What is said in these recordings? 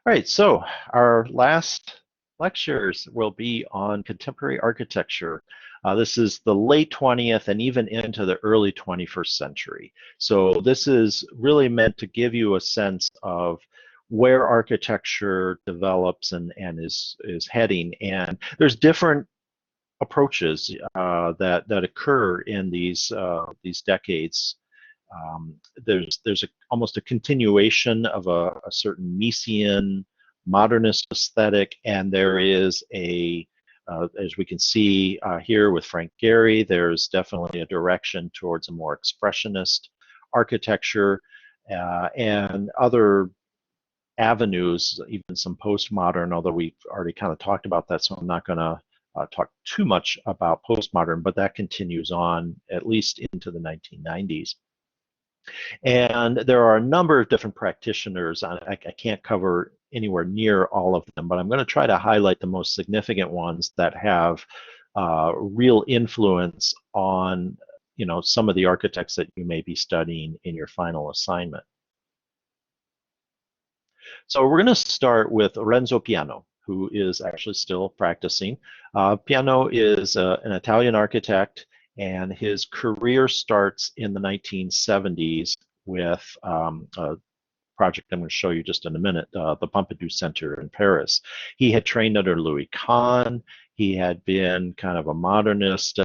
All right, so our last lectures will be on contemporary architecture. This is the late 20th and even into the early 21st century. So this is really meant to give you a sense of where architecture develops and is heading. And there's different approaches that occur in these decades. There's almost a continuation of a certain Miesian modernist aesthetic, and there is as we can see here with Frank Gehry, there's definitely a direction towards a more expressionist architecture, and other avenues, even some postmodern, although we've already kind of talked about that, so I'm not going to talk too much about postmodern, but that continues on at least into the 1990s. And there are a number of different practitioners. I can't cover anywhere near all of them, but I'm going to try to highlight the most significant ones that have real influence on some of the architects that you may be studying in your final assignment. So we're going to start with Renzo Piano, who is actually still practicing. Piano is an Italian architect, and his career starts in the 1970s with a project I'm going to show you just in a minute, the Pompidou Center in Paris. He had trained under Louis Kahn. He had been kind of a modernist,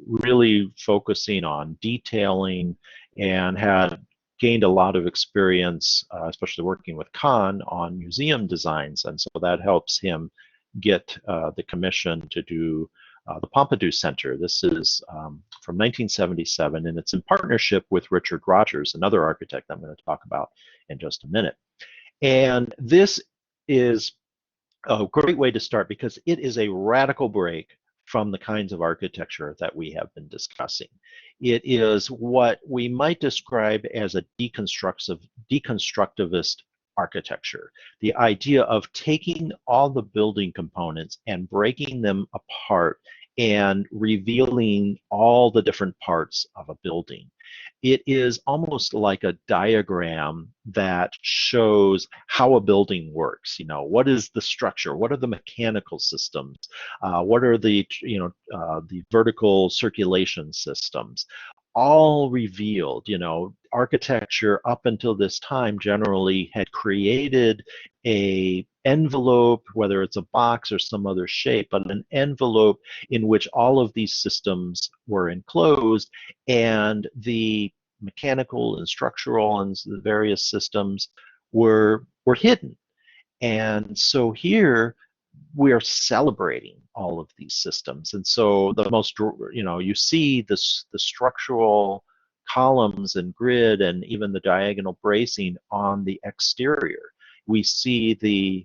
really focusing on detailing, and had gained a lot of experience, especially working with Kahn on museum designs, and so that helps him get the commission to do the Pompidou Center. This is from 1977, and it's in partnership with Richard Rogers, another architect I'm going to talk about in just a minute. And this is a great way to start because it is a radical break from the kinds of architecture that we have been discussing. It is what we might describe as a deconstructivist architecture. The idea of taking all the building components and breaking them apart and revealing all the different parts of a building. It is almost like a diagram that shows how a building works. What is the structure? What are the mechanical systems? What are the vertical circulation systems? All revealed. Architecture up until this time generally had created a envelope, whether it's a box or some other shape, but an envelope in which all of these systems were enclosed, and the mechanical and structural and the various systems were hidden. And so here we are celebrating all of these systems. And so the most, you see the structural columns and grid and even the diagonal bracing on the exterior. We see the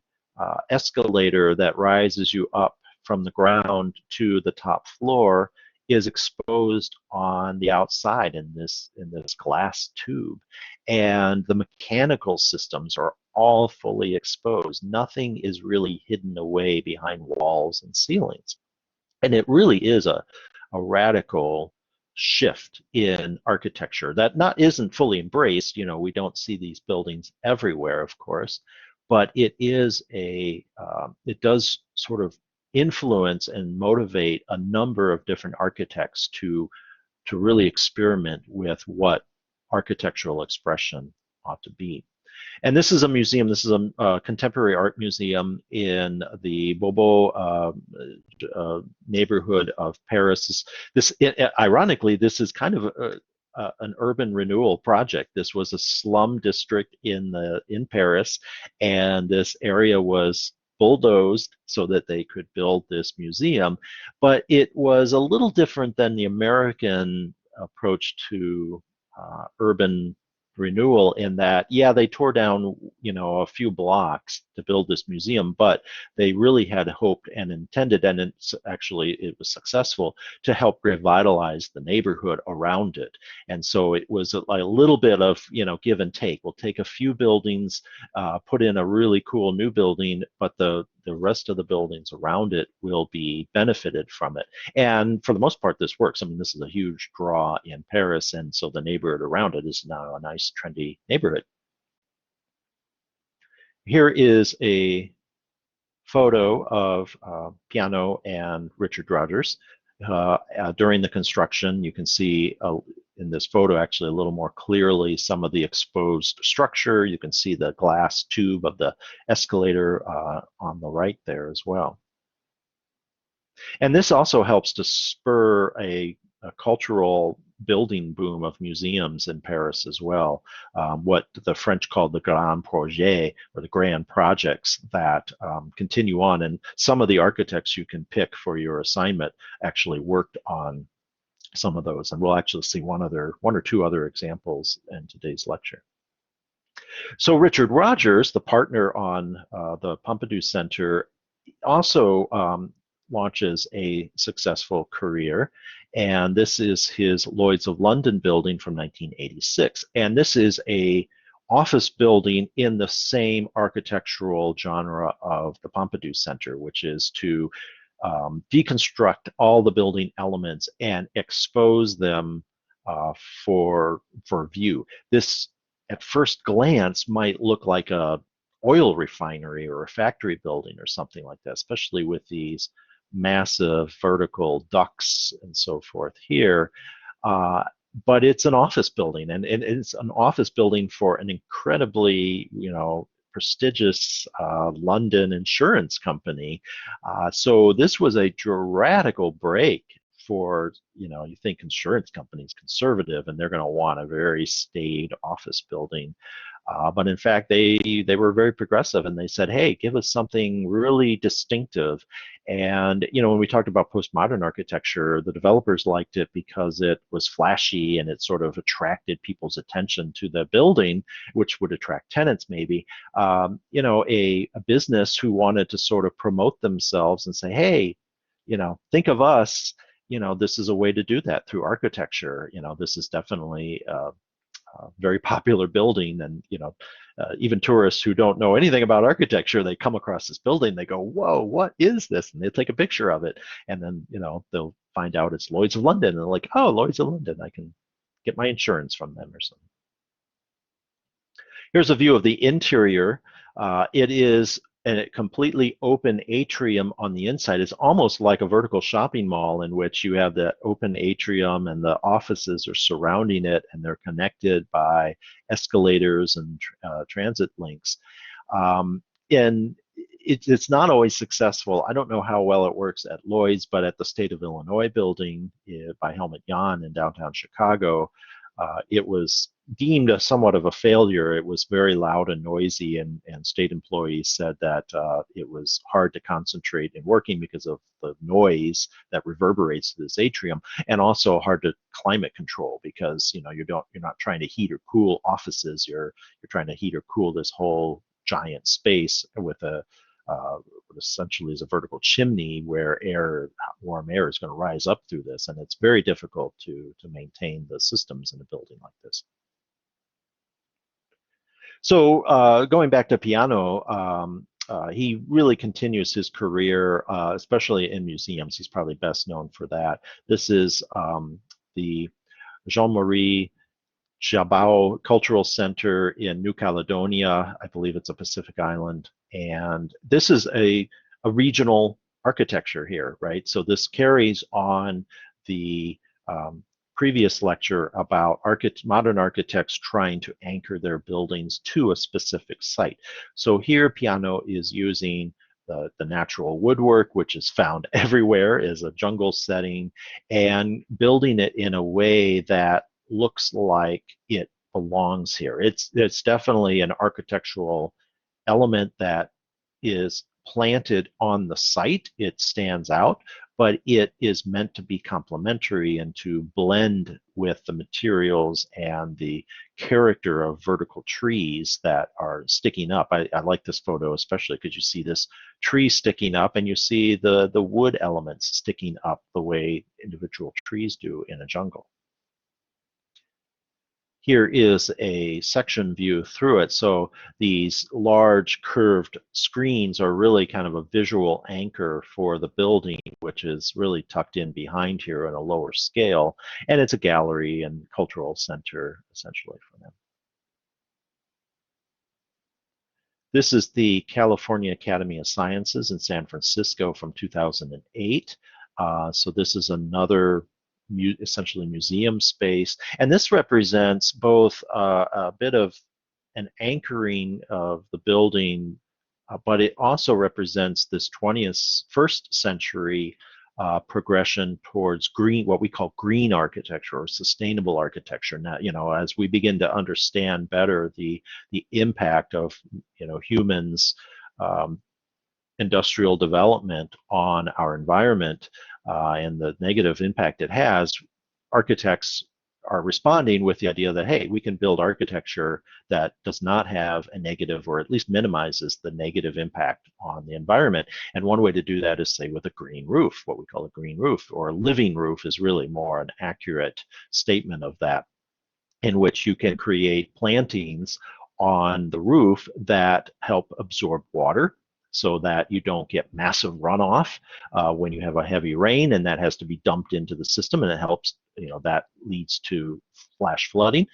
escalator that rises you up from the ground to the top floor is exposed on the outside in this glass tube, and the mechanical systems are all fully exposed. Nothing is really hidden away behind walls and ceilings, and it really is a radical shift in architecture that isn't fully embraced. We don't see these buildings everywhere, of course, but it does sort of influence and motivate a number of different architects to really experiment with what architectural expression ought to be. And this is a museum. This is a contemporary art museum in the Beauvau neighborhood of Paris. Ironically, this is kind of an urban renewal project. This was a slum district in Paris, and this area was bulldozed so that they could build this museum. But it was a little different than the American approach to urban renewal, in that, yeah, they tore down a few blocks to build this museum, but they really had hoped and intended, and it was successful, to help revitalize the neighborhood around it. And so it was a little bit of give and take. We'll take a few buildings, put in a really cool new building, but the rest of the buildings around it will be benefited from it. And for the most part, this works. I mean, this is a huge draw in Paris, and so the neighborhood around it is now a nice, trendy neighborhood. Here is a photo of Piano and Richard Rogers during the construction. You can see in this photo actually a little more clearly some of the exposed structure. You can see the glass tube of the escalator on the right there as well. And this also helps to spur a cultural building boom of museums in Paris as well. What the French called the grand projet, or the grand projects that continue on. And some of the architects you can pick for your assignment actually worked on some of those. And we'll actually see one or two other examples in today's lecture. So Richard Rogers, the partner on the Pompidou Center, also launches a successful career, and this is his Lloyds of London building from 1986. And this is a office building in the same architectural genre of the Pompidou Center, which is to deconstruct all the building elements and expose them for view. This, at first glance, might look like a oil refinery or a factory building or something like that, especially with these massive vertical ducts and so forth here. But it's an office building, and it's an office building for an incredibly, prestigious London insurance company. So this was a radical break for, you think insurance companies conservative and they're going to want a very staid office building. But in fact, they were very progressive, and they said, hey, give us something really distinctive. And when we talked about postmodern architecture, the developers liked it because it was flashy and it sort of attracted people's attention to the building, which would attract tenants maybe. A business who wanted to sort of promote themselves and say, hey, think of us. This is a way to do that through architecture. This is definitely very popular building, and even tourists who don't know anything about architecture, they come across this building, they go, whoa, what is this? And they take a picture of it, and then they'll find out it's Lloyds of London, and they're like, oh, Lloyds of London, I can get my insurance from them or something. Here's a view of the interior. It is a completely open atrium on the inside. It's almost like a vertical shopping mall in which you have the open atrium and the offices are surrounding it, and they're connected by escalators and transit links. And it's not always successful. I don't know how well it works at Lloyd's, but at the State of Illinois building by Helmut Jahn in downtown Chicago, it was deemed somewhat of a failure. It was very loud and noisy, and state employees said that it was hard to concentrate in working because of the noise that reverberates to this atrium, and also hard to climate control because you're not trying to heat or cool offices. You're trying to heat or cool this whole giant space with what essentially is a vertical chimney where warm air is going to rise up through this, and it's very difficult to maintain the systems in a building like this. So going back to Piano, he really continues his career, especially in museums. He's probably best known for that. This is the Jean-Marie Chabot Cultural Center in New Caledonia. I believe it's a Pacific island. And this is a regional architecture here, right? So this carries on the previous lecture about modern architects trying to anchor their buildings to a specific site. So here Piano is using the natural woodwork, which is found everywhere, is a jungle setting, and building it in a way that looks like it belongs here. It's definitely an architectural element that is planted on the site. It stands out, but it is meant to be complementary and to blend with the materials and the character of vertical trees that are sticking up. I like this photo especially because you see this tree sticking up and you see the wood elements sticking up the way individual trees do in a jungle. Here is a section view through it. So these large curved screens are really kind of a visual anchor for the building, which is really tucked in behind here on a lower scale. And it's a gallery and cultural center essentially for them. This is the California Academy of Sciences in San Francisco from 2008. So this is another essentially museum space. And this represents both a bit of an anchoring of the building, but it also represents this 21st century progression towards green, what we call green architecture or sustainable architecture. Now, as we begin to understand better the impact of, humans, industrial development on our environment and the negative impact it has, architects are responding with the idea that, hey, we can build architecture that does not have a negative, or at least minimizes the negative impact on the environment. And one way to do that is, say, with a green roof, what we call a green roof, or a living roof is really more an accurate statement of that, in which you can create plantings on the roof that help absorb water so that you don't get massive runoff when you have a heavy rain, and that has to be dumped into the system, and it helps, that leads to flash flooding.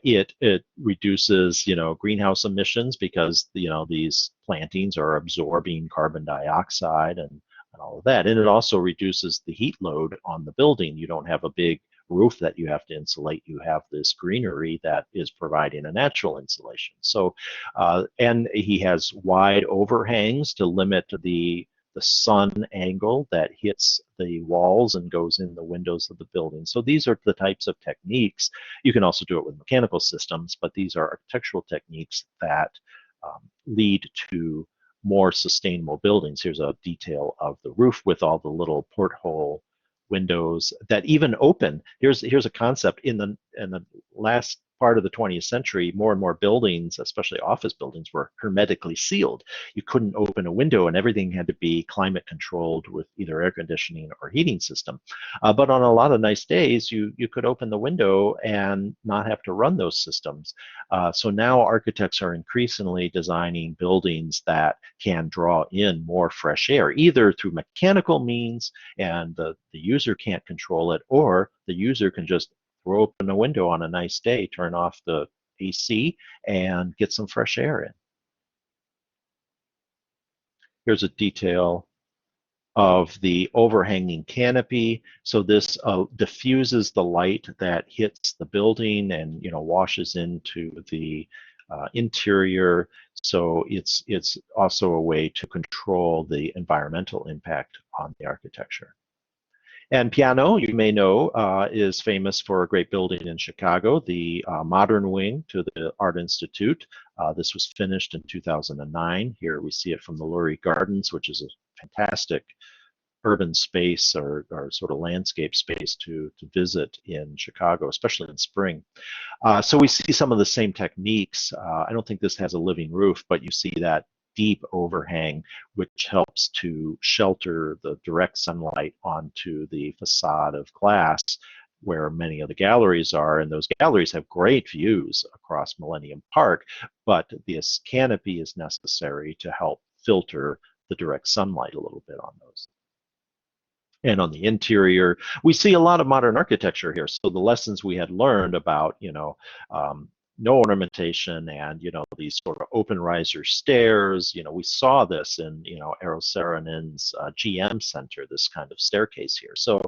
It reduces, greenhouse emissions because, these plantings are absorbing carbon dioxide and all of that. And it also reduces the heat load on the building. You don't have a big roof that you have to insulate. You have this greenery that is providing a natural insulation. So, and he has wide overhangs to limit the sun angle that hits the walls and goes in the windows of the building. So these are the types of techniques. You can also do it with mechanical systems, but these are architectural techniques that lead to more sustainable buildings. Here's a detail of the roof with all the little porthole windows that even open. Here's a concept in the last part of the 20th century. More and more buildings, especially office buildings, were hermetically sealed. You couldn't open a window, and everything had to be climate controlled with either air conditioning or heating system. But on a lot of nice days, you could open the window and not have to run those systems. So now architects are increasingly designing buildings that can draw in more fresh air, either through mechanical means and the user can't control it, or the user can just throw open a window on a nice day, turn off the AC, and get some fresh air in. Here's a detail of the overhanging canopy. So this diffuses the light that hits the building and washes into the interior. So it's also a way to control the environmental impact on the architecture. And Piano, you may know, is famous for a great building in Chicago, the modern wing to the Art Institute. This was finished in 2009. Here we see it from the Lauri Gardens, which is a fantastic urban space or sort of landscape space to visit in Chicago, especially in spring. So we see some of the same techniques. I don't think this has a living roof, but you see that deep overhang, which helps to shelter the direct sunlight onto the facade of glass where many of the galleries are. And those galleries have great views across Millennium Park, but this canopy is necessary to help filter the direct sunlight a little bit on those. And on the interior, we see a lot of modern architecture here. So the lessons we had learned about, no ornamentation and, these sort of open riser stairs, we saw this in, Eero Saarinen's GM Center, this kind of staircase here. So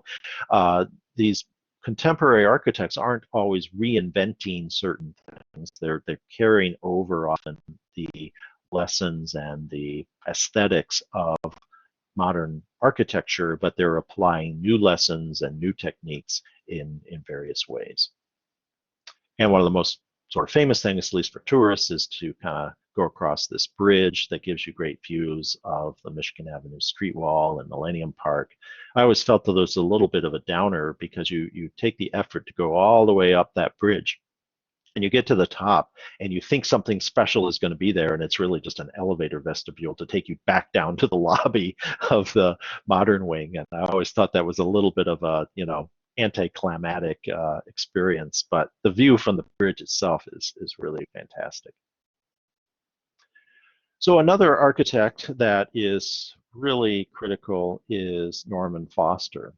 these contemporary architects aren't always reinventing certain things. They're carrying over often the lessons and the aesthetics of modern architecture, but they're applying new lessons and new techniques in various ways. And one of the most sort of famous things, at least for tourists, is to kind of go across this bridge that gives you great views of the Michigan Avenue street wall and Millennium Park. I always felt that there's a little bit of a downer because you take the effort to go all the way up that bridge, and you get to the top and you think something special is going to be there, and it's really just an elevator vestibule to take you back down to the lobby of the modern wing. And I always thought that was a little bit of a, anticlimactic experience, but the view from the bridge itself is really fantastic. So another architect that is really critical is Norman Foster.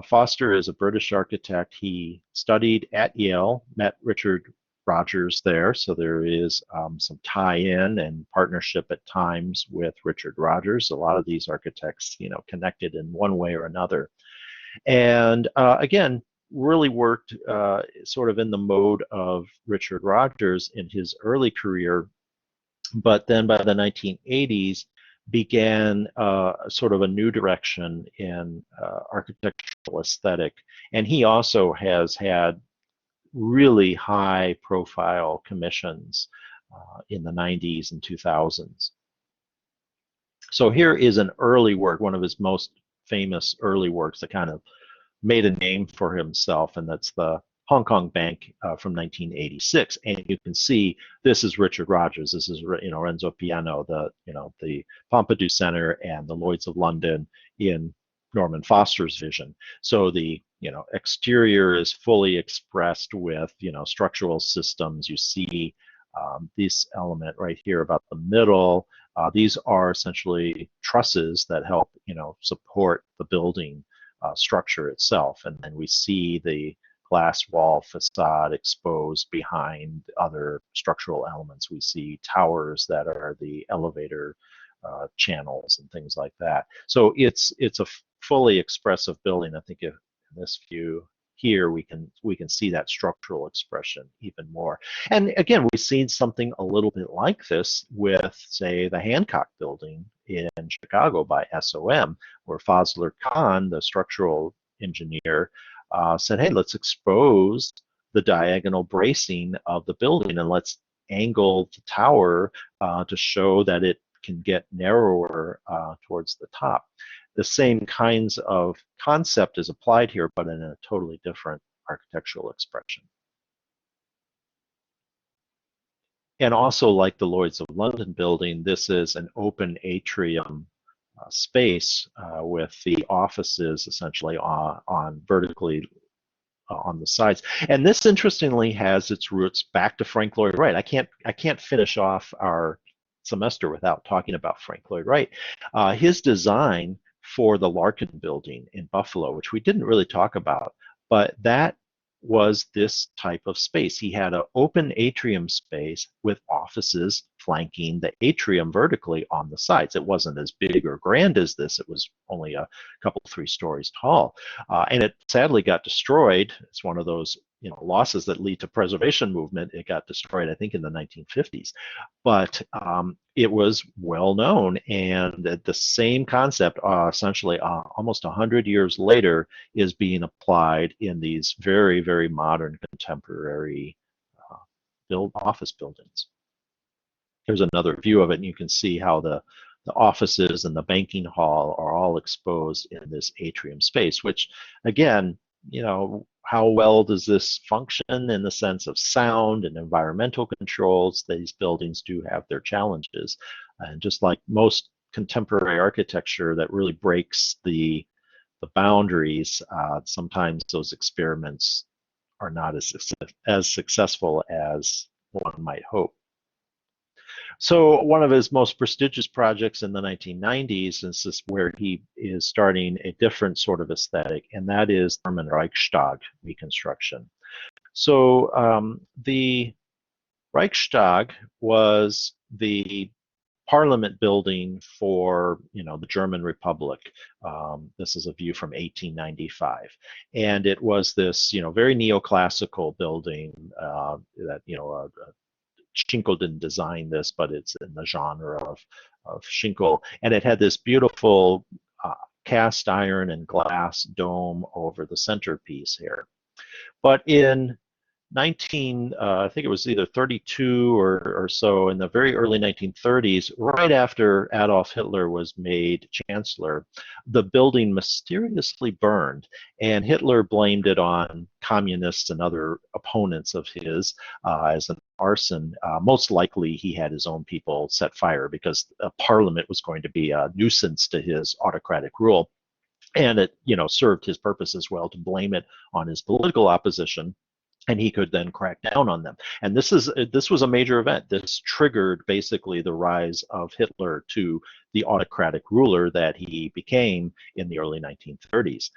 Foster is a British architect. He studied at Yale, met Richard Rogers there, so there is some tie-in and partnership at times with Richard Rogers. A lot of these architects, connected in one way or another. And again, really worked sort of in the mode of Richard Rogers in his early career, but then by the 1980s began sort of a new direction in architectural aesthetic. And he also has had really high profile commissions in the 90s and 2000s. So here is an early work, one of his most famous early works that kind of made a name for himself, and that's the Hong Kong Bank from 1986. And you can see this is Richard Rogers. This is Renzo Piano, the Pompidou Center and the Lloyds of London in Norman Foster's vision. So the exterior is fully expressed with structural systems. You see this element right here about the middle. These are essentially trusses that help support the building structure itself, and then we see the glass wall facade exposed behind other structural elements. We see towers that are the elevator channels and things like that. So it's a fully expressive building. I think in this view here we can see that structural expression even more. And again, we've seen something a little bit like this with, say, the Hancock building in Chicago by SOM, where Fazlur Khan, the structural engineer, said, hey, let's expose the diagonal bracing of the building and let's angle the tower to show that it can get narrower towards the top. The same kinds of concept is applied here, but in a totally different architectural expression. And also, like the Lloyds of London building, this is an open atrium space with the offices essentially on vertically on the sides. And this, interestingly, has its roots back to Frank Lloyd Wright. I can't finish off our semester without talking about Frank Lloyd Wright. His design for the Larkin building in Buffalo, which we didn't really talk about, but that was this type of space. He had an open atrium space with offices flanking the atrium vertically on the sides. It wasn't as big or grand as this. It was only a couple, 3 stories tall. And it sadly got destroyed. It's one of those losses that lead to preservation movement. It got destroyed, I think, in the 1950s. But it was well known, and the same concept, essentially almost 100 years later, is being applied in these very, very modern contemporary office buildings. Here's another view of it, and you can see how the offices and the banking hall are all exposed in this atrium space, which, again, how well does this function in the sense of sound and environmental controls? These buildings do have their challenges. And just like most contemporary architecture that really breaks the boundaries, sometimes those experiments are not as successful as one might hope. So one of his most prestigious projects in the 1990s is where he is starting a different sort of aesthetic, and that is German Reichstag reconstruction. So the Reichstag was the parliament building for the German Republic. This is a view from 1895, and it was this very neoclassical building that Schinkel didn't design this, but it's in the genre of Schinkel, and it had this beautiful cast iron and glass dome over the centerpiece here. But in I think it was either 32 or so, in the very early 1930s, right after Adolf Hitler was made chancellor, the building mysteriously burned, and Hitler blamed it on communists and other opponents of his as an arson. Most likely he had his own people set fire because Parliament was going to be a nuisance to his autocratic rule, and it served his purpose as well to blame it on his political opposition, and he could then crack down on them. And this was a major event. This triggered basically the rise of Hitler to the autocratic ruler that he became in the early 1930s.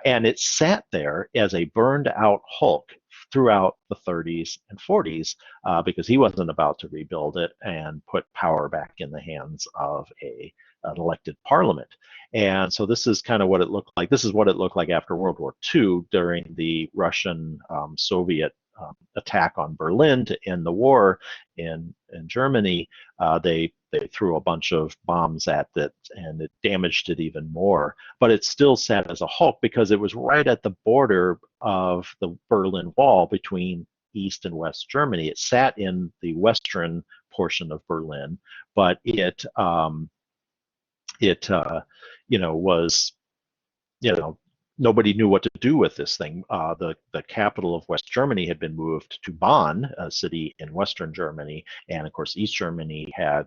And it sat there as a burned out hulk throughout the 30s and 40s because he wasn't about to rebuild it and put power back in the hands of an elected parliament. And so this is kind of what it looked like. This is what it looked like after World War II during the Russian Soviet attack on Berlin to end the war in Germany. They threw a bunch of bombs at it, and it damaged it even more. But it still sat as a hulk because it was right at the border of the Berlin Wall between East and West Germany. It sat in the western portion of Berlin, but it was, nobody knew what to do with this thing. The capital of West Germany had been moved to Bonn, a city in Western Germany, and of course East Germany had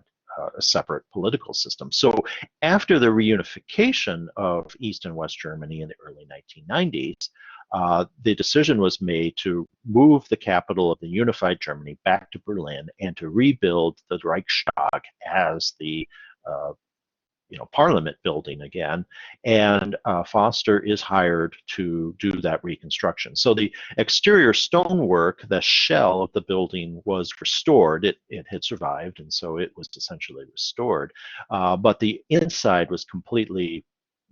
a separate political system. So after the reunification of East and West Germany in the early 1990s, the decision was made to move the capital of the unified Germany back to Berlin and to rebuild the Reichstag as the Parliament building again, and Foster is hired to do that reconstruction. So the exterior stonework, the shell of the building, was restored. It had survived, and so it was essentially restored. But the inside was completely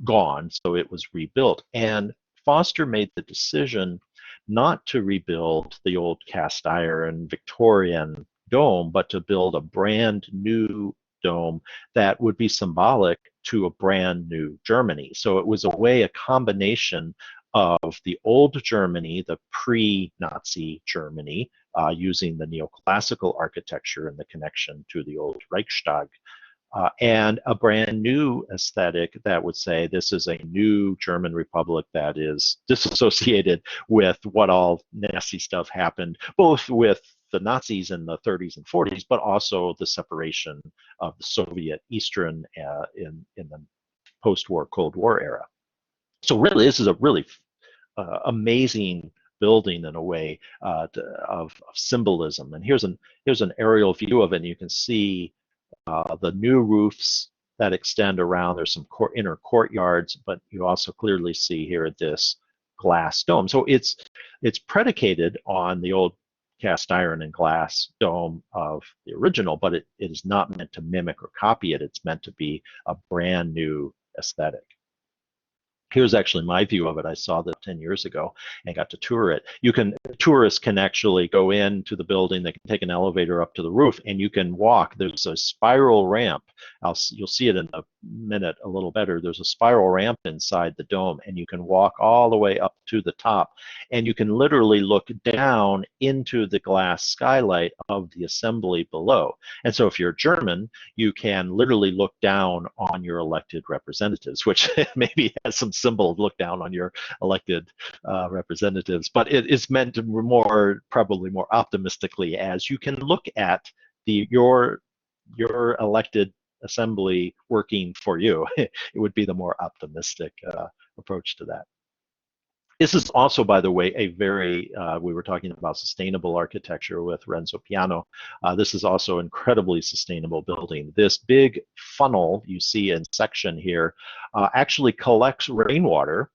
gone, so it was rebuilt. And Foster made the decision not to rebuild the old cast iron Victorian dome, but to build a brand new dome that would be symbolic to a brand new Germany. So it was a combination of the old Germany, the pre-Nazi Germany, using the neoclassical architecture and the connection to the old Reichstag, and a brand new aesthetic that would say this is a new German republic that is disassociated with what all nasty stuff happened, both with the Nazis in the 30s and 40s, but also the separation of the Soviet Eastern in the post-war Cold War era. So really, this is a really amazing building in a way of symbolism. And here's an aerial view of it, and you can see the new roofs that extend around. There's some inner courtyards, but you also clearly see here this glass dome. So it's predicated on the old cast iron and glass dome of the original, but it is not meant to mimic or copy it. It's meant to be a brand new aesthetic. Here's actually my view of it. I saw that 10 years ago and got to tour it. Tourists can actually go into the building. They can take an elevator up to the roof, and you can walk. There's a spiral ramp. You'll see it in a minute a little better. There's a spiral ramp inside the dome, and you can walk all the way up to the top, and you can literally look down into the glass skylight of the assembly below. And so if you're German, you can literally look down on your elected representatives, which maybe has some symbol of look down on your elected representatives, but it is meant to probably more optimistically as you can look at your elected assembly working for you. It would be the more optimistic approach to that. This is also, by the way, a very, we were talking about sustainable architecture with Renzo Piano. This is also incredibly sustainable building. This big funnel you see in section here actually collects rainwater.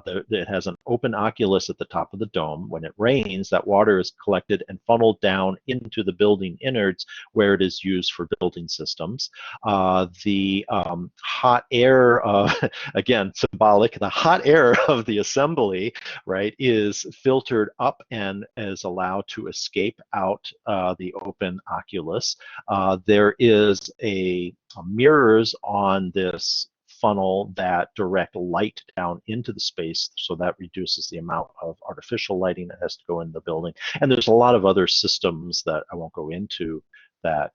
It has an open oculus at the top of the dome. When it rains, that water is collected and funneled down into the building innards where it is used for building systems. The hot air, again, symbolic, the hot air of the assembly, right, is filtered up and is allowed to escape out the open oculus. There is mirrors on this funnel that direct light down into the space, so that reduces the amount of artificial lighting that has to go in the building. And there's a lot of other systems that I won't go into that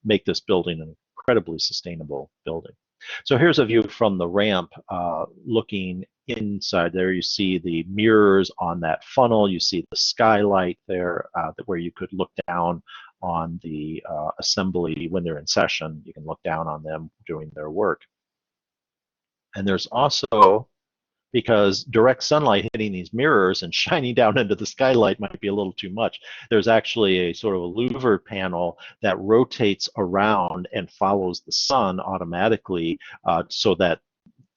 make this building an incredibly sustainable building. So here's a view from the ramp looking inside. There you see the mirrors on that funnel. You see the skylight there where you could look down on the assembly when they're in session. You can look down on them doing their work. And there's also, because direct sunlight hitting these mirrors and shining down into the skylight might be a little too much, there's actually a sort of a louver panel that rotates around and follows the sun automatically, so that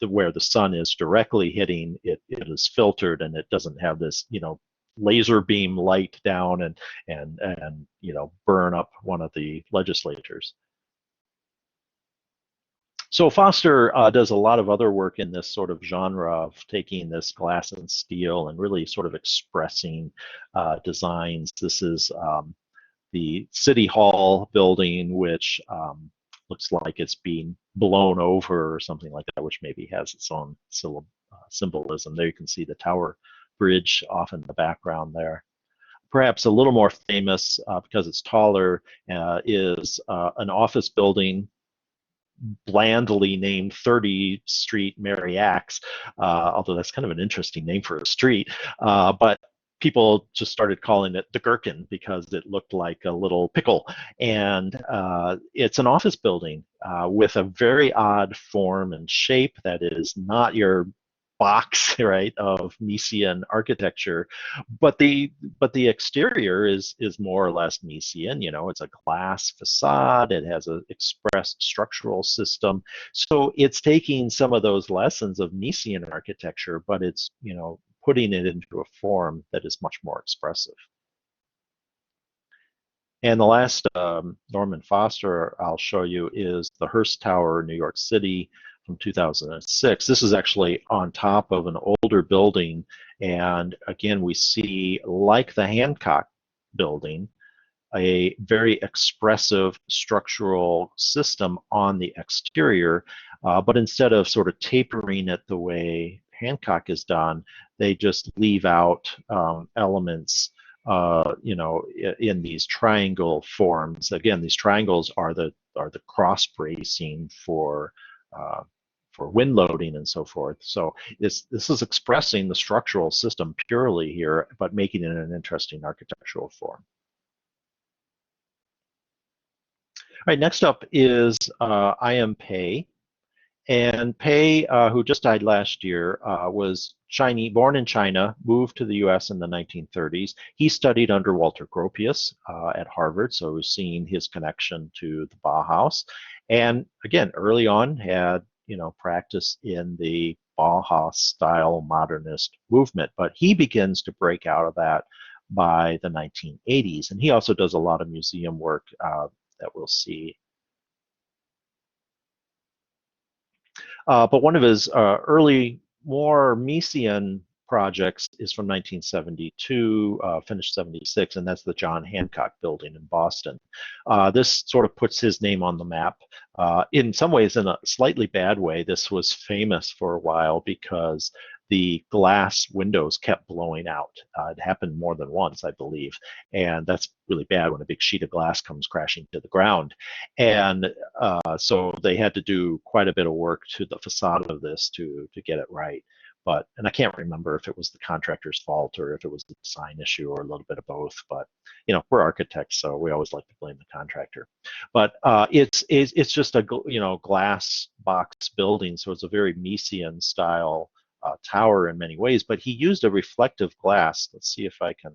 where the sun is directly hitting, it is filtered and it doesn't have this, laser beam light down and burn up one of the legislators. So Foster does a lot of other work in this sort of genre of taking this glass and steel and really sort of expressing designs. This is the City Hall building, which looks like it's being blown over or something like that, which maybe has its own symbolism. There you can see the Tower Bridge off in the background there. Perhaps a little more famous because it's taller is an office building blandly named 30th Street Mary Axe, although that's kind of an interesting name for a street. But people just started calling it the Gherkin because it looked like a little pickle. And it's an office building with a very odd form and shape that is not your box, right, of Miesian architecture, but the exterior is more or less Miesian. It's a glass facade. It has an expressed structural system, so it's taking some of those lessons of Miesian architecture, but it's putting it into a form that is much more expressive. And the last Norman Foster I'll show you is the Hearst Tower, New York City, from 2006. This is actually on top of an older building, and again we see, like the Hancock building, a very expressive structural system on the exterior, but instead of sort of tapering it the way Hancock is done, they just leave out elements in these triangle forms. Again, these triangles are the cross bracing for wind loading and so forth. So this is expressing the structural system purely here, but making it an interesting architectural form. All right, next up is I.M. Pei. And Pei, who just died last year, was Chinese, born in China, moved to the US in the 1930s. He studied under Walter Gropius at Harvard, so we've seen his connection to the Bauhaus. And again, early on had practice in the Bauhaus style modernist movement, but he begins to break out of that by the 1980s. And he also does a lot of museum work that we'll see. But one of his early, more Miesian projects is from 1972, finished 76, and that's the John Hancock building in Boston. This sort of puts his name on the map. In some ways, in a slightly bad way, this was famous for a while because the glass windows kept blowing out. It happened more than once, I believe, and that's really bad when a big sheet of glass comes crashing to the ground. And so they had to do quite a bit of work to the facade of this to get it right. And I can't remember if it was the contractor's fault or if it was the design issue or a little bit of both. But we're architects, so we always like to blame the contractor. But it's just a glass box building, so it's a very Miesian style tower in many ways. But he used a reflective glass. Let's see if I can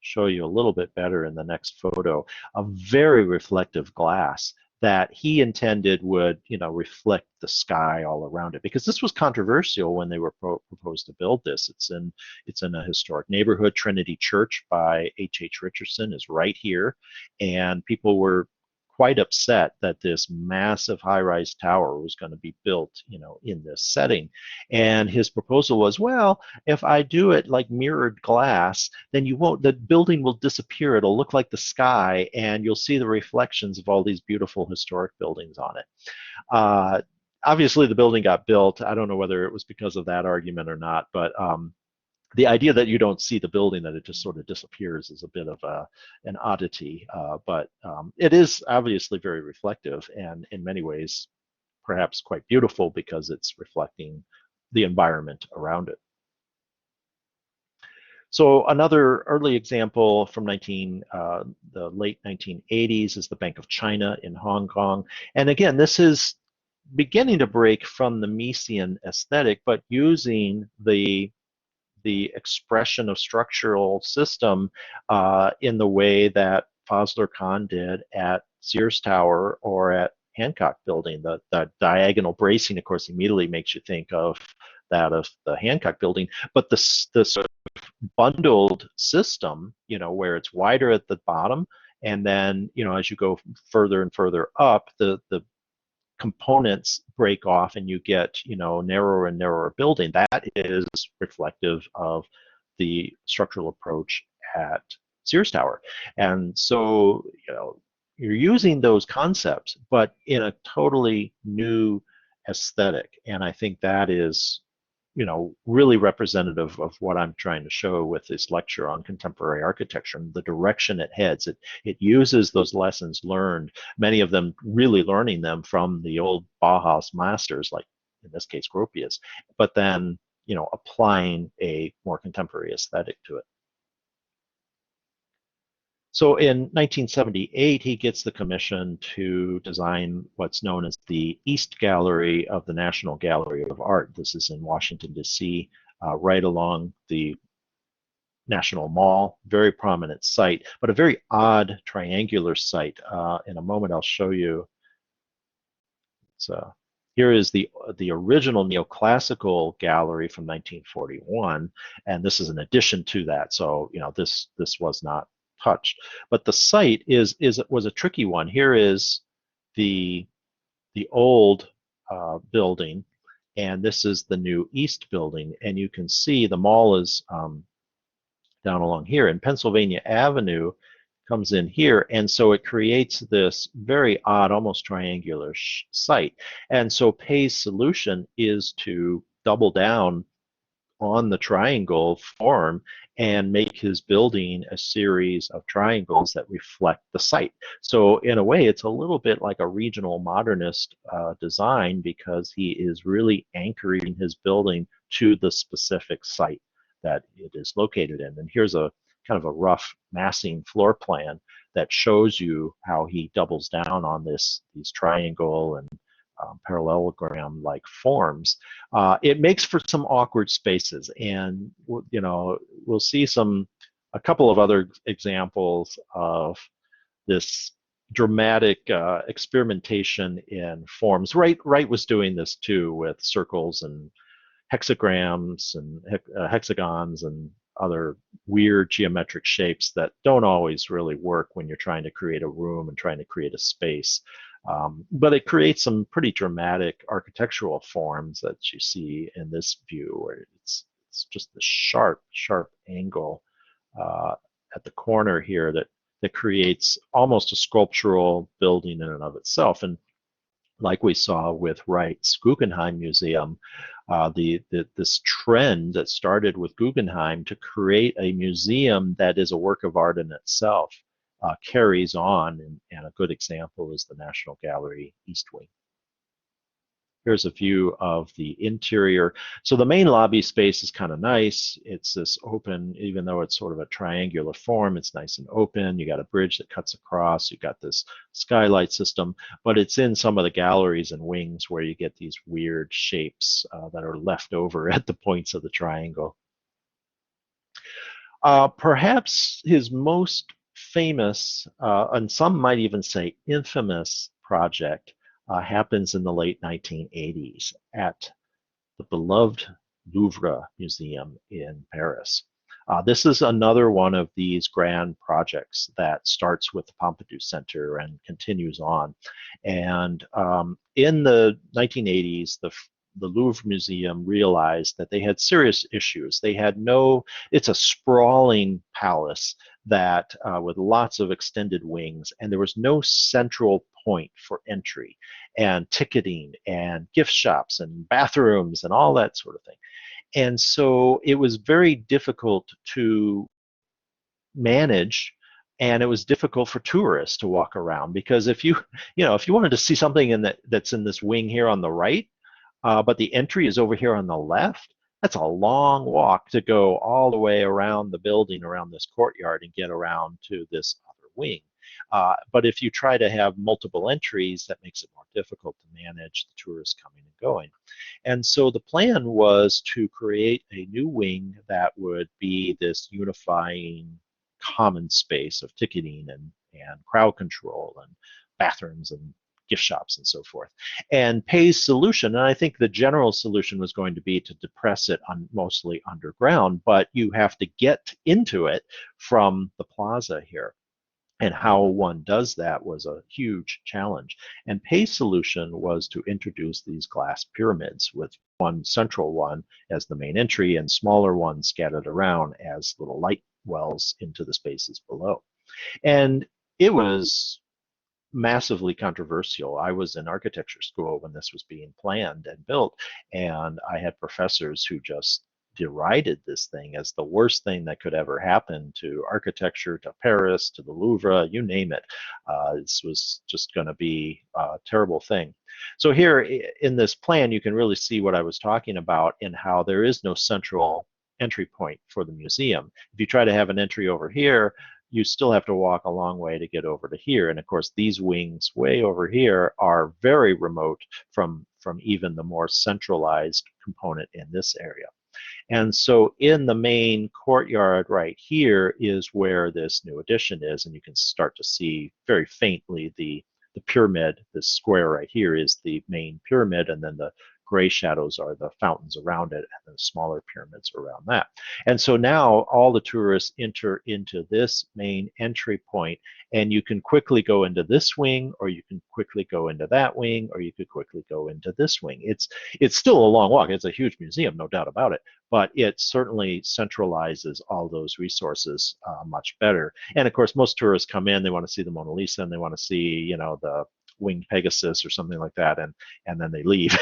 show you a little bit better in the next photo. A very reflective glass that he intended would reflect the sky all around it, because this was controversial when they were proposed to build this. It's in a historic neighborhood. Trinity Church by H.H. Richardson is right here, and people were quite upset that this massive high-rise tower was going to be built in this setting. And his proposal was, well, if I do it like mirrored glass, then the building will disappear. It'll look like the sky, and you'll see the reflections of all these beautiful historic buildings on it. Obviously, the building got built. I don't know whether it was because of that argument or not, but the idea that you don't see the building, that it just sort of disappears, is a bit of an oddity. But it is obviously very reflective, and in many ways, perhaps quite beautiful because it's reflecting the environment around it. So another early example from the late 1980s is the Bank of China in Hong Kong. And again, this is beginning to break from the Miesian aesthetic, but using the expression of structural system in the way that Fazlur Khan did at Sears Tower or at Hancock building. The diagonal bracing, of course, immediately makes you think of that of the Hancock building, but the bundled system, where it's wider at the bottom, and then, as you go further and further up, the components break off and you get, narrower and narrower building. That is reflective of the structural approach at Sears Tower. And so, you're using those concepts, but in a totally new aesthetic. And I think that is, really representative of what I'm trying to show with this lecture on contemporary architecture and the direction it heads. It uses those lessons learned, many of them really learning them from the old Bauhaus masters, like in this case Gropius, but then, applying a more contemporary aesthetic to it. So in 1978, he gets the commission to design what's known as the East Gallery of the National Gallery of Art. This is in Washington, D.C., right along the National Mall, very prominent site, but a very odd triangular site. In a moment, I'll show you. So here is the original neoclassical gallery from 1941, and this is an addition to that. So this was not touched, but the site was a tricky one. Here is the old building, and this is the new East building, and you can see the mall is down along here, and Pennsylvania Avenue comes in here, and so it creates this very odd, almost triangular site. And so Pei's solution is to double down on the triangle form and make his building a series of triangles that reflect the site. So in a way, it's a little bit like a regional modernist design, because he is really anchoring his building to the specific site that it is located in. And here's a kind of a rough massing floor plan that shows you how he doubles down on these triangle and parallelogram-like forms. It makes for some awkward spaces, and we'll see a couple of other examples of this dramatic experimentation in forms. Wright was doing this too, with circles and hexagrams and hexagons and other weird geometric shapes that don't always really work when you're trying to create a room and trying to create a space. But it creates some pretty dramatic architectural forms that you see in this view, where it's just the sharp angle at the corner here that creates almost a sculptural building in and of itself. And like we saw with Wright's Guggenheim Museum, this trend that started with Guggenheim to create a museum that is a work of art in itself carries on, and a good example is the National Gallery East Wing. Here's a view of the interior. So the main lobby space is kind of nice. It's this open, even though it's sort of a triangular form, it's nice and open. You got a bridge that cuts across. You got this skylight system, but it's in some of the galleries and wings where you get these weird shapes that are left over at the points of the triangle. Perhaps his most famous, and some might even say infamous, project happens in the late 1980s at the beloved Louvre Museum in Paris. This is another one of these grand projects that starts with the Pompidou Center and continues on. And in the 1980s, the Louvre Museum realized that they had serious issues. They had it's a sprawling palace that with lots of extended wings, and there was no central point for entry and ticketing and gift shops and bathrooms and all that sort of thing. And so it was very difficult to manage, and it was difficult for tourists to walk around, because if you wanted to see something that's in this wing here on the right, but the entry is over here on the left, that's a long walk to go all the way around the building, around this courtyard, and get around to this other wing. But if you try to have multiple entries, that makes it more difficult to manage the tourists coming and going. And so the plan was to create a new wing that would be this unifying common space of ticketing and crowd control and bathrooms and gift shops and so forth. And Pei's solution, and I think the general solution was going to be to depress it on mostly underground, but you have to get into it from the plaza here. And how one does that was a huge challenge. And Pei's solution was to introduce these glass pyramids with one central one as the main entry and smaller ones scattered around as little light wells into the spaces below. And it was massively controversial. I was in architecture school when this was being planned and built, and I had professors who just derided this thing as the worst thing that could ever happen to architecture, to Paris, to the Louvre, you name it. This was just going to be a terrible thing. So here in this plan, you can really see what I was talking about in how there is no central entry point for the museum. If you try to have an entry over here, you still have to walk a long way to get over to here. And of course, these wings way over here are very remote from even the more centralized component in this area. And so in the main courtyard right here is where this new addition is, and you can start to see very faintly the pyramid. This square right here is the main pyramid, and then the gray shadows are the fountains around it, and then smaller pyramids around that. And so now all the tourists enter into this main entry point, and you can quickly go into this wing, or you can quickly go into that wing, or you could quickly go into this wing. It's still a long walk. It's a huge museum, no doubt about it, but it certainly centralizes all those resources much better. And of course, most tourists come in, they want to see the Mona Lisa, and they want to see, you know, the winged Pegasus or something like that, and then they leave.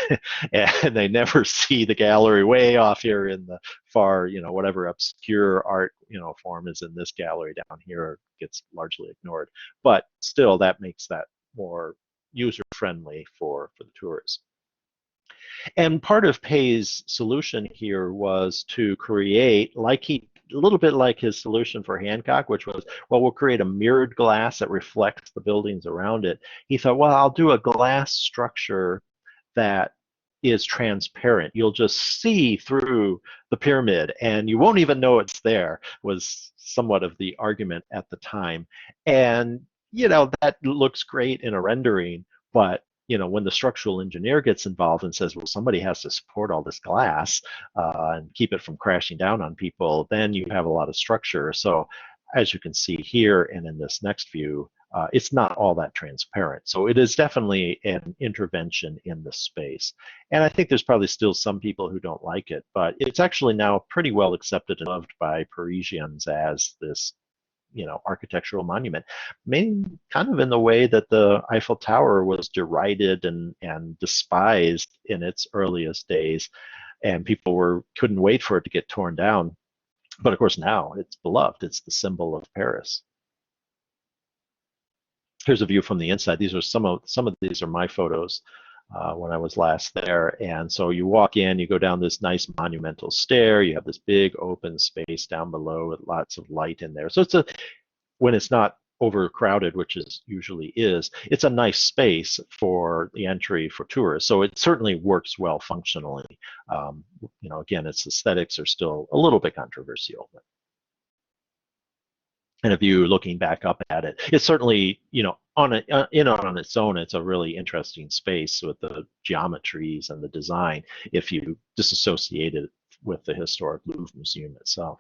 And they never see the gallery way off here in the far, you know, whatever obscure art, you know, form is in this gallery down here gets largely ignored. But still, that makes that more user-friendly for the tourists. And part of Pei's solution here was to create, a little bit like his solution for Hancock, which was, well, we'll create a mirrored glass that reflects the buildings around it. He thought, well, I'll do a glass structure that is transparent. You'll just see through the pyramid and you won't even know it's there, was somewhat of the argument at the time. And, you know, that looks great in a rendering, but you know, when the structural engineer gets involved and says, well, somebody has to support all this glass and keep it from crashing down on people, then you have a lot of structure. So as you can see here and in this next view, it's not all that transparent. So it is definitely an intervention in the space. And I think there's probably still some people who don't like it, but it's actually now pretty well accepted and loved by Parisians as this, you know, architectural monument, maybe kind of in the way that the Eiffel Tower was derided and despised in its earliest days, and people couldn't wait for it to get torn down. But of course now it's beloved. It's the symbol of Paris. Here's a view from the inside. These are some of these are my photos when I was last there. And so you walk in, you go down this nice monumental stair, you have this big open space down below with lots of light in there. So when it's not overcrowded, which is usually is, it's a nice space for the entry for tourists. So it certainly works well functionally. You know, again, its aesthetics are still a little bit controversial. And if you're looking back up at it, it's certainly, you know, on its own, it's a really interesting space with the geometries and the design if you disassociate it with the historic Louvre Museum itself.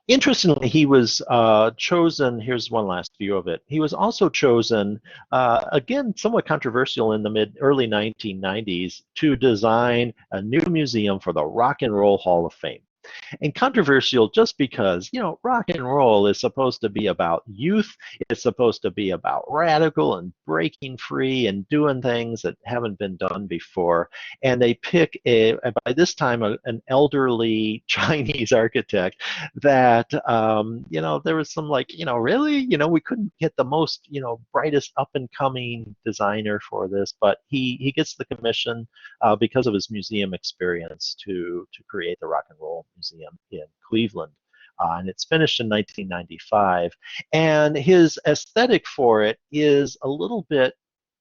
Interestingly, he was chosen, here's one last view of it, he was also chosen, again, somewhat controversial in the early 1990s, to design a new museum for the Rock and Roll Hall of Fame. And controversial just because, you know, rock and roll is supposed to be about youth. It's supposed to be about radical and breaking free and doing things that haven't been done before. And they pick, by this time, an elderly Chinese architect that, you know, there was some like, you know, really, you know, we couldn't get the most, you know, brightest up and coming designer for this, but he gets the commission because of his museum experience to create the Rock and Roll Museum in Cleveland. And it's finished in 1995. And his aesthetic for it is a little bit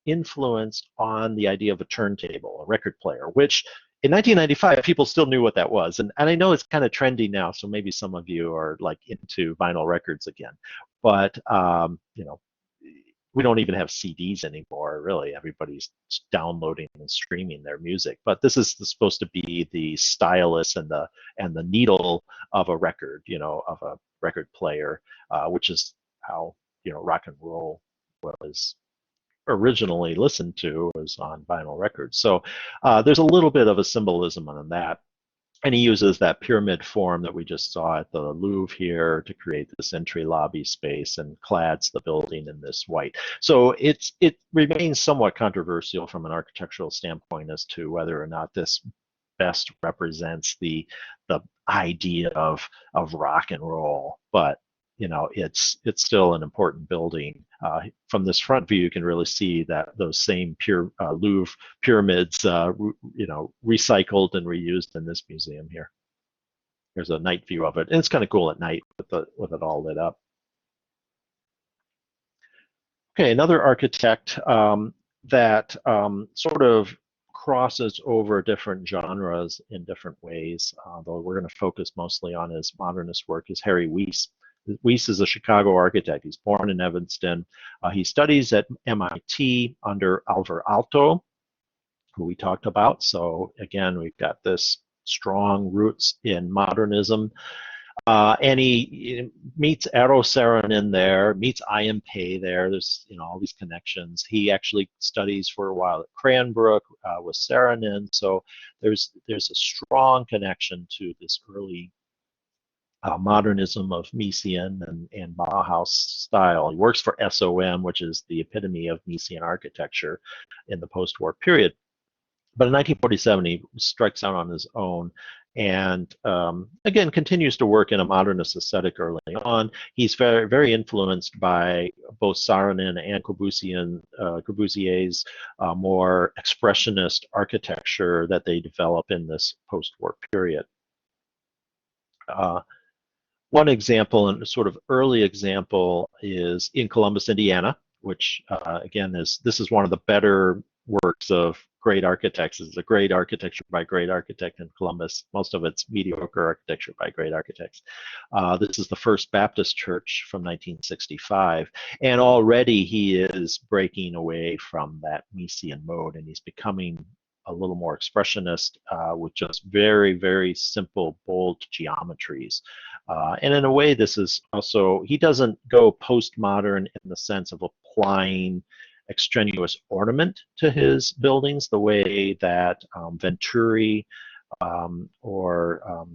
influenced on the idea of a turntable, a record player, which in 1995, people still knew what that was. And I know it's kind of trendy now, so maybe some of you are like into vinyl records again. But, you know, we don't even have CDs anymore, really. Everybody's downloading and streaming their music. But this is supposed to be the stylus and the needle of a record, of a record player, which is how rock and roll was originally listened to, was on vinyl records. So there's a little bit of a symbolism on that. And he uses that pyramid form that we just saw at the Louvre here to create this entry lobby space and clads the building in this white. So it remains somewhat controversial from an architectural standpoint as to whether or not this best represents the idea of rock and roll. But it's still an important building. From this front view, you can really see that those same Louvre pyramids, recycled and reused in this museum here. There's a night view of it, and it's kind of cool at night with it all lit up. Okay, another architect that sort of crosses over different genres in different ways, though we're going to focus mostly on his modernist work, is Harry Weiss. Weiss is a Chicago architect. He's born in Evanston. He studies at MIT under Alvar Aalto, who we talked about. So again, we've got this strong roots in modernism. And he meets Eero Saarinen there, meets I.M. Pei there. There's all these connections. He actually studies for a while at Cranbrook with Saarinen. So there's a strong connection to this early modernism of Miesian and Bauhaus style. He works for SOM, which is the epitome of Miesian architecture in the post-war period. But in 1947, he strikes out on his own and again continues to work in a modernist aesthetic early on. He's very, very influenced by both Saarinen and Corbusier's more expressionist architecture that they develop in this post-war period. One example, and sort of early example, is in Columbus, Indiana, which again this is one of the better works of great architects. It's a great architecture by great architect in Columbus. Most of it's mediocre architecture by great architects. This is the First Baptist Church from 1965, and already he is breaking away from that Miesian mode, and he's becoming a little more expressionist with just very, very simple, bold geometries. And in a way, this is also, he doesn't go postmodern in the sense of applying extraneous ornament to his buildings the way that Venturi or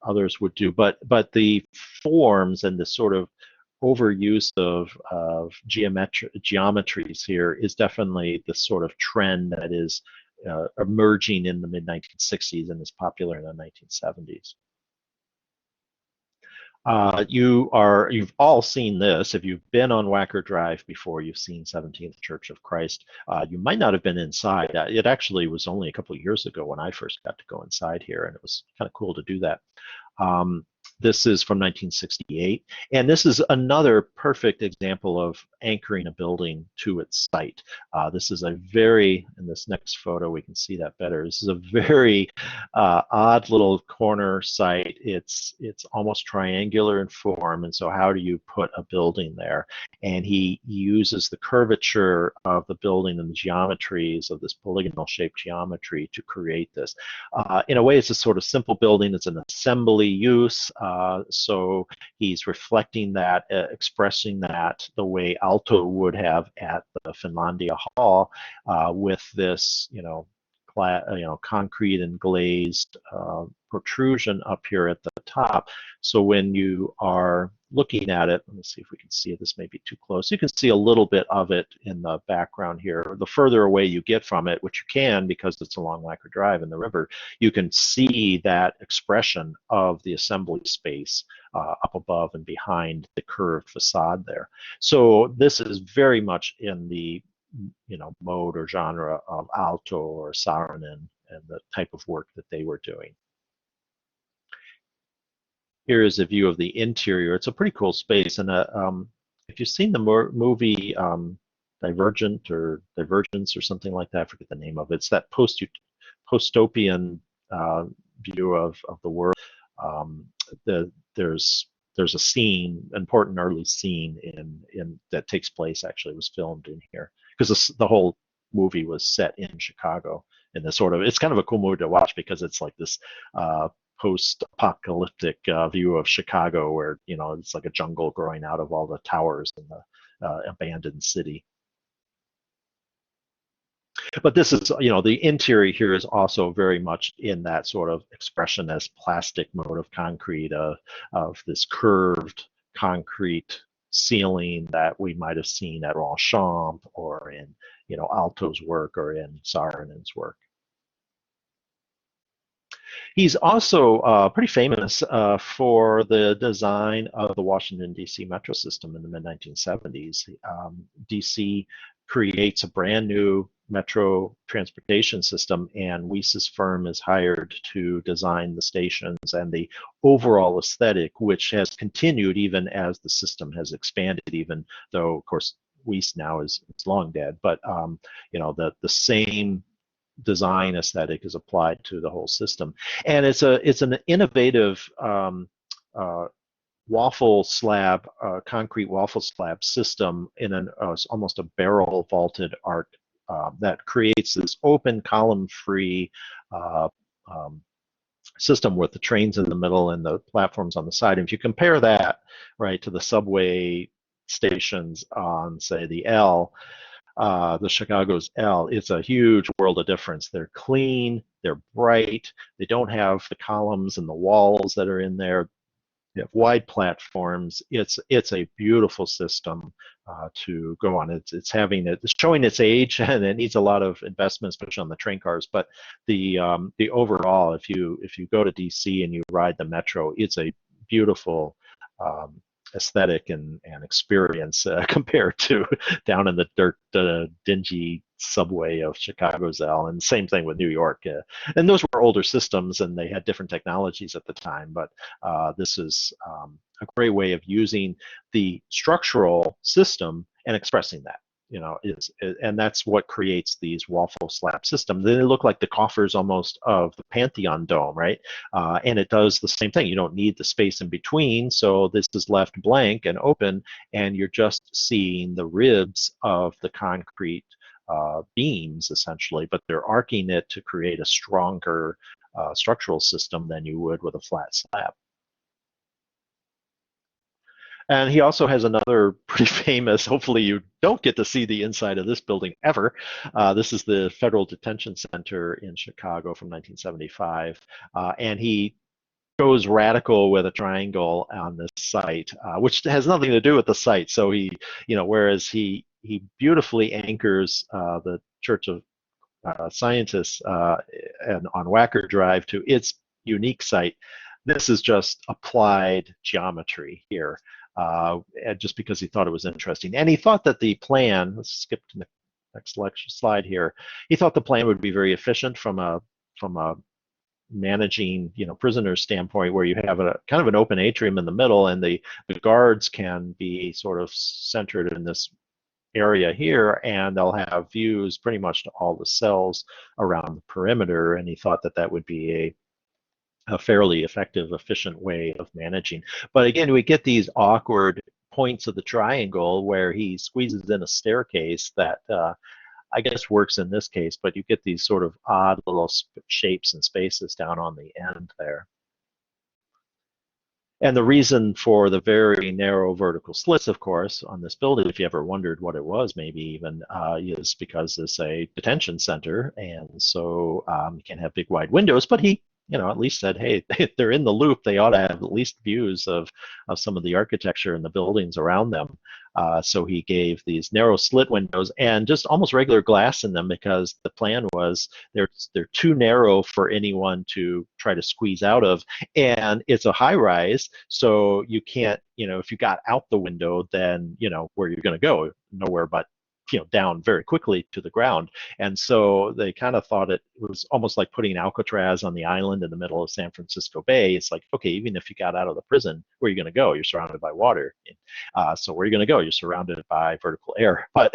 others would do, but the forms and the sort of overuse of geometries here is definitely the sort of trend that is emerging in the mid-1960s and is popular in the 1970s. You've all seen this. If you've been on Wacker Drive before, you've seen 17th Church of Christ. You might not have been inside. It actually was only a couple of years ago when I first got to go inside here, and it was kind of cool to do that. This is from 1968, and this is another perfect example of anchoring a building to its site. This is a very, in this next photo we can see that better, this is a very odd little corner site. It's almost triangular in form, and so how do you put a building there? And he uses the curvature of the building and the geometries of this polygonal shaped geometry to create this. In a way, it's a sort of simple building. It's an assembly use. So he's reflecting that, expressing that the way Aalto would have at the Finlandia Hall, with this, concrete and glazed protrusion up here at the top. So when you are looking at it, let me see if we can see it. This may be too close. You can see a little bit of it in the background here. The further away you get from it, which you can because it's along Wacker Drive in the river, you can see that expression of the assembly space up above and behind the curved facade there. So this is very much in the mode or genre of Aalto or Saarinen and the type of work that they were doing. Here is a view of the interior. It's a pretty cool space, and if you've seen the movie Divergent or Divergence or something like that, I forget the name of it. It's that post-dystopian view of the world. There's there's a scene, important early scene in that takes place, actually was filmed in here, because the whole movie was set in Chicago. In this sort of, it's kind of a cool movie to watch because it's like this post-apocalyptic view of Chicago, where it's like a jungle growing out of all the towers in the abandoned city. But this is, the interior here is also very much in that sort of expressionist plastic mode of concrete, of this curved concrete ceiling that we might have seen at Ronchamp or in, Alto's work or in Saarinen's work. He's also pretty famous for the design of the Washington, D.C. metro system in the mid-1970s. D.C. creates a brand new metro transportation system, and Weiss's firm is hired to design the stations and the overall aesthetic, which has continued even as the system has expanded, even though, of course, Weiss now is long dead. But the same design aesthetic is applied to the whole system, and it's an innovative waffle slab, concrete waffle slab system in an almost a barrel vaulted arc that creates this open column-free system with the trains in the middle and the platforms on the side. And if you compare that, right, to the subway stations on, say, the L, the Chicago's L, it's a huge world of difference. They're clean, they're bright, they don't have the columns and the walls that are in there. They have wide platforms. It's a beautiful system to go on. It's showing its age, and it needs a lot of investment, especially on the train cars. But the overall, if you go to DC and you ride the metro, it's a beautiful aesthetic and experience compared to down in the dirt, dingy subway of Chicago's L. And same thing with New York. And those were older systems, and they had different technologies at the time. But this is a great way of using the structural system and expressing that. And that's what creates these waffle slab systems. They look like the coffers almost of the Pantheon Dome, right? And it does the same thing. You don't need the space in between, so this is left blank and open, and you're just seeing the ribs of the concrete beams, essentially, but they're arcing it to create a stronger structural system than you would with a flat slab. And he also has another pretty famous, hopefully you don't get to see the inside of this building ever. This is the Federal Detention Center in Chicago from 1975. And he goes radical with a triangle on this site, which has nothing to do with the site. So he, whereas he beautifully anchors the Church of Scientists and on Wacker Drive to its unique site, this is just applied geometry here. Just because he thought it was interesting. And he thought that the plan, let's skip to the next slide here, he thought the plan would be very efficient from a managing, prisoners standpoint, where you have a kind of an open atrium in the middle, and the guards can be sort of centered in this area here, and they'll have views pretty much to all the cells around the perimeter. And he thought that that would be a fairly effective, efficient way of managing. But again, we get these awkward points of the triangle where he squeezes in a staircase that I guess works in this case, but you get these sort of odd little shapes and spaces down on the end there. And the reason for the very narrow vertical slits, of course, on this building, if you ever wondered what it was, maybe even, is because it's a detention center, and so you can't have big wide windows. But he, at least said, hey, they're in the loop. They ought to have at least views of some of the architecture and the buildings around them. So he gave these narrow slit windows and just almost regular glass in them, because the plan was they're too narrow for anyone to try to squeeze out of. And it's a high rise, so you can't, if you got out the window, then, where you're going to go? Nowhere but down very quickly to the ground. And so they kind of thought it was almost like putting Alcatraz on the island in the middle of San Francisco Bay. It's like, okay, even if you got out of the prison, where are you going to go? You're surrounded by water. So where are you going to go? You're surrounded by vertical air. But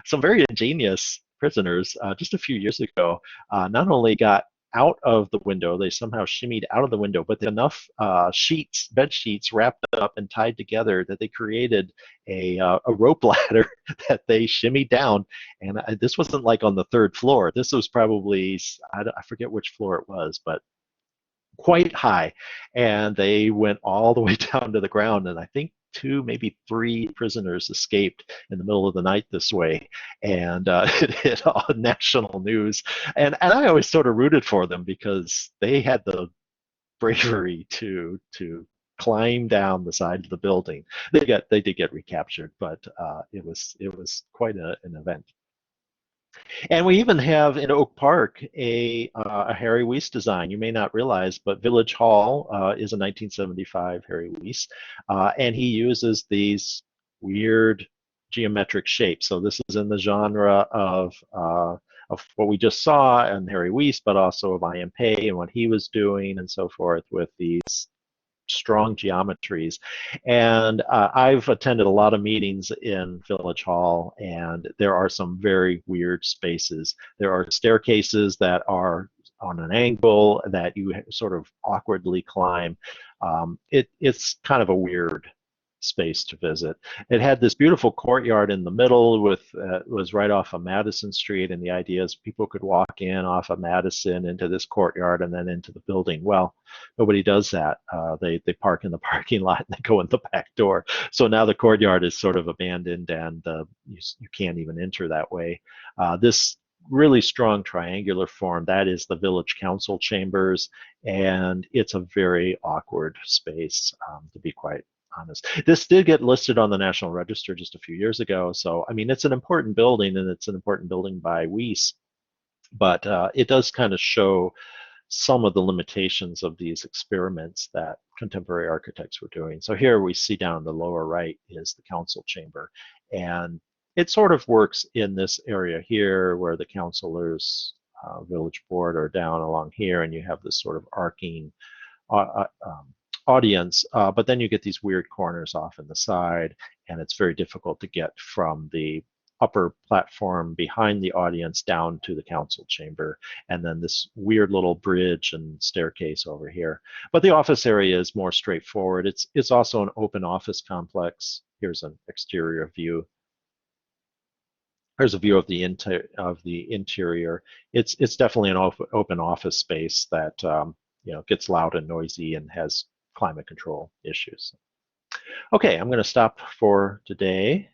some very ingenious prisoners just a few years ago not only got out of the window. They somehow shimmied out of the window, but enough sheets, bed sheets, wrapped up and tied together that they created a rope ladder that they shimmied down. And this wasn't like on the third floor. This was probably, I forget which floor it was, but quite high, and they went all the way down to the ground, and I think two, maybe three prisoners escaped in the middle of the night this way, and it hit all national news. And I always sort of rooted for them because they had the bravery to climb down the side of the building. They did get recaptured, but it was quite an event. And we even have in Oak Park a Harry Weiss design. You may not realize, but Village Hall is a 1975 Harry Weiss, and he uses these weird geometric shapes. So this is in the genre of what we just saw in Harry Weiss, but also of I.M. Pei and what he was doing and so forth with these strong geometries. And I've attended a lot of meetings in Village Hall, and there are some very weird spaces. There are staircases that are on an angle that you sort of awkwardly climb. It's kind of a weird space to visit. It had this beautiful courtyard in the middle with was right off of Madison Street, and the idea is people could walk in off of Madison into this courtyard and then into the building. Well, nobody does that. They park in the parking lot and they go in the back door. So now the courtyard is sort of abandoned, and you can't even enter that way. This really strong triangular form, that is the village council chambers, and it's a very awkward space, to be quite honest. This did get listed on the National Register just a few years ago, so I mean it's an important building, and it's an important building by Weiss, but it does kind of show some of the limitations of these experiments that contemporary architects were doing. So here we see down the lower right is the council chamber, and it sort of works in this area here where the councilors, village board are down along here, and you have this sort of arcing audience, but then you get these weird corners off in the side, and it's very difficult to get from the upper platform behind the audience down to the council chamber, and then this weird little bridge and staircase over here. But the office area is more straightforward. It's also an open office complex. Here's an exterior view. Here's a view of the interior. It's definitely an open office space that gets loud and noisy and has climate control issues. Okay, I'm going to stop for today